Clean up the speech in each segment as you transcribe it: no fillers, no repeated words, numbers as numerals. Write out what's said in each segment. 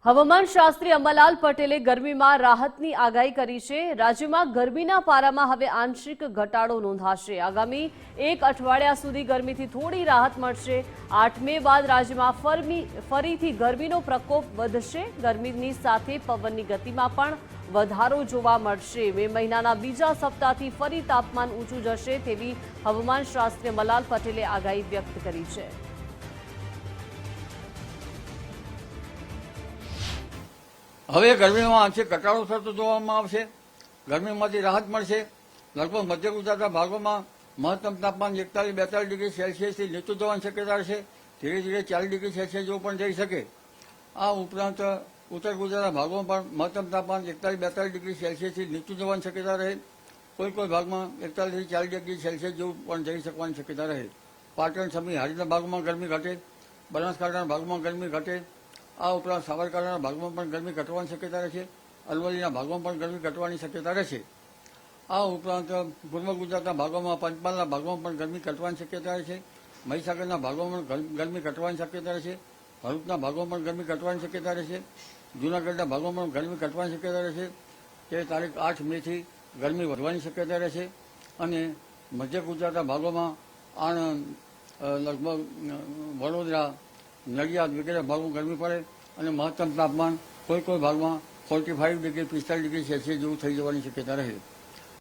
હવામાન શાસ્ત્રી અંબાલાલ પટેલે ગરમીમાં રાહતની આગાહી કરી છે। રાજ્યમાં ગરમીના પારામાં હવે આંશિક ઘટાડો નોંધાશે। આગામી એક અઠવાડિયા સુધી ગરમીથી થોડી રાહત મળશે। 8 મે બાદ રાજ્યમાં ફરીથી ગરમીનો પ્રકોપ વધશે। ગરમીની સાથે પવનની ગતિમાં પણ વધારો જોવા મળશે। મે મહિનાના બીજા સપ્તાહથી ફરી તાપમાન ઊંચું જશે તેવી હવામાન શાસ્ત્રી અંબાલાલ પટેલે આગાહી વ્યક્ત કરી છે। હવે ગરમીમાં આંશિક ઘટાડો થતો જોવામાં આવશે। ગરમીમાંથી રાહત મળશે। લગભગ મધ્ય ગુજરાતના ભાગોમાં મહત્તમ તાપમાન 41-42 ડિગ્રી સેલ્સિયસથી નીચું જવાની શક્યતા રહેશે। ધીરે ધીરે 40 ડિગ્રી સેલ્સિયસ જેવું પણ જઈ શકે। આ ઉપરાંત ઉત્તર ગુજરાતના ભાગોમાં પણ મહત્તમ તાપમાન 41-42 ડિગ્રી સેલ્સિયસથી નીચું જવાની શક્યતા રહે। કોઈ ભાગમાં 41થી 40 ડિગ્રી સેલ્સિયસ જેવું પણ જઈ શકવાની શક્યતા રહે। પાટણ સમી હારીના ભાગમાં ગરમી ઘટે। બનાસકાંઠાના ભાગમાં ગરમી ઘટે। આ ઉપરાંત સાબરકાંઠાના ભાગમાં પણ ગરમી ઘટવાની શક્યતા રહેશે। અરવલ્લીના ભાગમાં પણ ગરમી ઘટવાની શક્યતા રહેશે। આ ઉપરાંત પૂર્વ ગુજરાતના ભાગોમાં પંચમહાલના ભાગમાં પણ ગરમી ઘટવાની શક્યતા રહેશે। મહીસાગરના ભાગોમાં પણ ગરમી ઘટવાની શક્યતા રહેશે। ભરૂચના ભાગોમાં પણ ગરમી ઘટવાની શક્યતા રહેશે। જૂનાગઢના ભાગોમાં પણ ગરમી ઘટવાની શક્યતા રહેશે। તે તારીખ 8 મેથી ગરમી વધવાની શક્યતા રહેશે। અને મધ્ય ગુજરાતના ભાગોમાં આણંદ, લગભગ વડોદરા, નડિયાદ વગેરે ભાગમાં ગરમી પડે અને મહત્તમ તાપમાન કોઈ ભાગમાં 45 ડિગ્રી 45 ડિગ્રી સેલ્સિયસ જેવું થઈ જવાની શક્યતા રહે।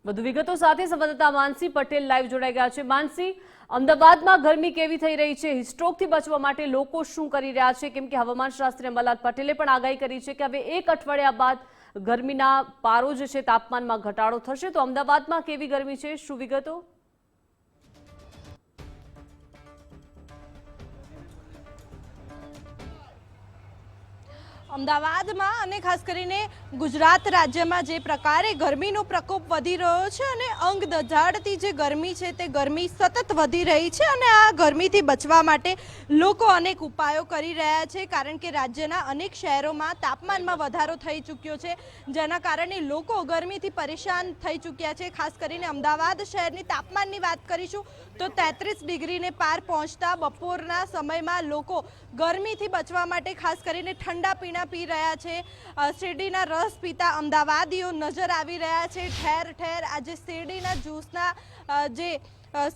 વધુ વિગતો સાથે સંવાદદાતા માનસી પટેલ લાઈવ જોડાઈ ગયા છે। માનસી, અમદાવાદમાં ગરમી કેવી થઈ રહી છે? હિટસ્ટ્રોકથી બચવા માટે લોકો શું કરી રહ્યા છે? કેમ કે હવામાન શાસ્ત્રી અંબાલાલ પટેલે પણ આગાહી કરી છે કે હવે એક અઠવાડિયા બાદ ગરમીના પારો જે છે તાપમાનમાં ઘટાડો થશે। તો અમદાવાદમાં કેવી ગરમી છે, શું વિગતો? અમદાવાદમાં અને ખાસ કરીને ગુજરાત રાજ્યમાં જે પ્રકારે ગરમીનો પ્રકોપ વધી રહ્યો છે અને અંગ દઝાડતી જે ગરમી છે તે ગરમી સતત વધી રહી છે અને આ ગરમીથી બચવા માટે લોકો અનેક ઉપાયો કરી રહ્યા છે। કારણ કે રાજ્યના અનેક શહેરોમાં તાપમાનમાં વધારો થઈ ચૂક્યો છે, જેના કારણે લોકો ગરમીથી પરેશાન થઈ ચૂક્યા છે। ખાસ કરીને અમદાવાદ શહેરની તાપમાનની વાત કરીશું તો 33 ડિગ્રીને પાર પહોંચતા બપોરના સમયમાં લોકો ગરમીથી બચવા માટે ખાસ કરીને ઠંડા પીણા પી રહ્યા છે। શેરડીના રસ પીતા અમદાવાદીઓ નજર આવી રહ્યા છે। ઠેર ઠેર આજે શેરડીના જ્યુસના જે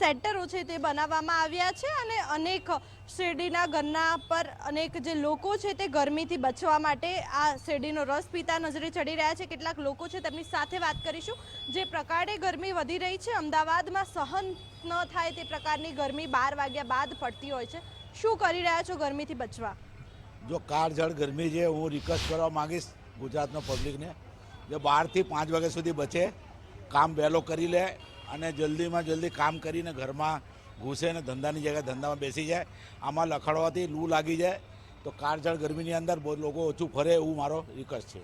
સેન્ટરો છે તે બનાવવામાં આવ્યા છે અને અનેક શેરડીના ગન્ના પર અનેક જે લોકો છે તે ગરમીથી બચવા માટે આ શેરડીનો રસ પીતા નજરે ચડી રહ્યા છે। કેટલાક લોકો છે તેમની સાથે વાત કરીશું। જે પ્રકારે ગરમી વધી રહી છે અમદાવાદમાં, સહન ન થાય તે પ્રકારની ગરમી 12 વાગ્યા બાદ પડતી હોય છે। શું કરી રહ્યા છો ગરમીથી બચવા? જો કાળઝાળ ગરમી છે, હું રિક્વેસ્ટ કરવા માંગીશ ગુજરાતનો પબ્લિકને જે 12 થી 5 વાગ્યા સુધી બચે, કામ વહેલો કરી લે અને જલ્દીમાં જલ્દી કામ કરીને ઘરમાં ઘૂસે ને ધંધાની જગ્યાએ ધંધામાં બેસી જાય। આમાં લખડવાથી લૂ લાગી જાય તો કાળઝાળ ગરમીની અંદર બહુ લોકો ઓછું ફરે એવું મારો રિક્વેસ્ટ છે।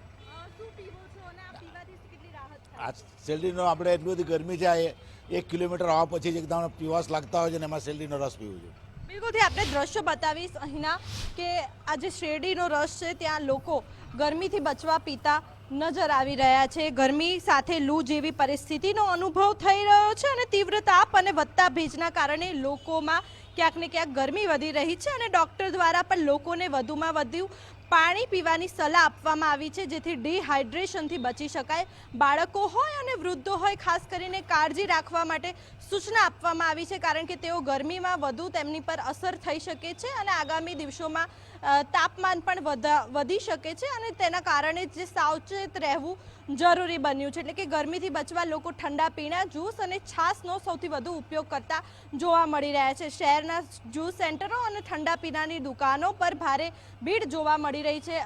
આ શેરડીનો આપણે એટલી બધી ગરમી છે, 1 કિલોમીટર આવવા પછી જ એકદમ પીવાસ લાગતા હોય છે ને એમાં શેરડીનો રસ પીવું છે। બિલકુલથી આપણે દ્રશ્યો બતાવીશ અહીંના કે આ જે શેરડીનો રસ છે ત્યાં લોકો ગરમીથી બચવા પીતા નજર આવી રહ્યા છે। ગરમી સાથે લૂ જેવી પરિસ્થિતિનો અનુભવ થઈ રહ્યો છે અને તીવ્ર તાપ અને વધતા ભેજના કારણે લોકોમાં ક્યાંક ને ક્યાંક ગરમી વધી રહી છે અને ડૉક્ટર દ્વારા પણ લોકોને વધુમાં વધુ પાણી પીવાની સલાહ આપવામાં આવી છે જેથી ડિહાઇડ્રેશનથી બચી શકાય। બાળકો હોય અને વૃદ્ધો હોય ખાસ કરીને કાળજી રાખવા માટે સૂચના આપવામાં આવી છે, કારણ કે તેઓ ગરમીમાં વધુ તેમની પર અસર થઈ શકે છે અને આગામી દિવસોમાં તાપમાન પણ વધી શકે છે અને તેના કારણે જે સાવચેત રહેવું જરૂરી બન્યું છે। એટલે કે ગરમીથી બચવા લોકો ઠંડા પીણા, જ્યુસ અને છાશનો સૌથી વધુ ઉપયોગ કરતા જોવા મળી રહ્યા છે। શહેરના જ્યુસ સેન્ટરો અને ઠંડા પીણાની દુકાનો પર ભારે ભીડ જોવા મળી રહી છે।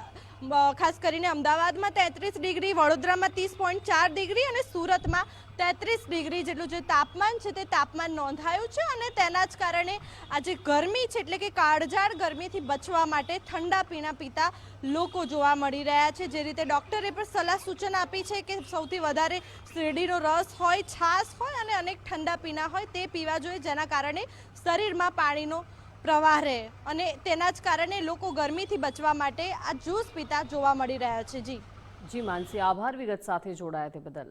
ખાસ કરીને અમદાવાદમાં 33 ડિગ્રી, વડોદરામાં 30.4 ડિગ્રી અને સુરતમાં 33 ડિગ્રી જેટલું જે તાપમાન છે તે તાપમાન નોંધાયું છે અને તેના જ કારણે આજે ગરમી છે એટલે કે કાળઝાળ ગરમીથી બચવા માટે ઠંડા પીણા પીતા લોકો જોવા મળી રહ્યા છે। જે રીતે ડૉક્ટરે પણ સલાહ સૂચન આપી છે કે સૌથી વધારે શેરડીનો રસ હોય, છાશ હોય અને અનેક ઠંડા પીણા હોય તે પીવા જોઈએ, જેના કારણે શરીરમાં પાણીનો પ્રવાહ રહે અને તેના જ કારણે લોકો ગરમીથી બચવા માટે આ જ્યુસ પીતા જોવા મળી રહ્યા છે। જી માનસી, આભાર વિગત સાથે જોડાયા તે બદલ।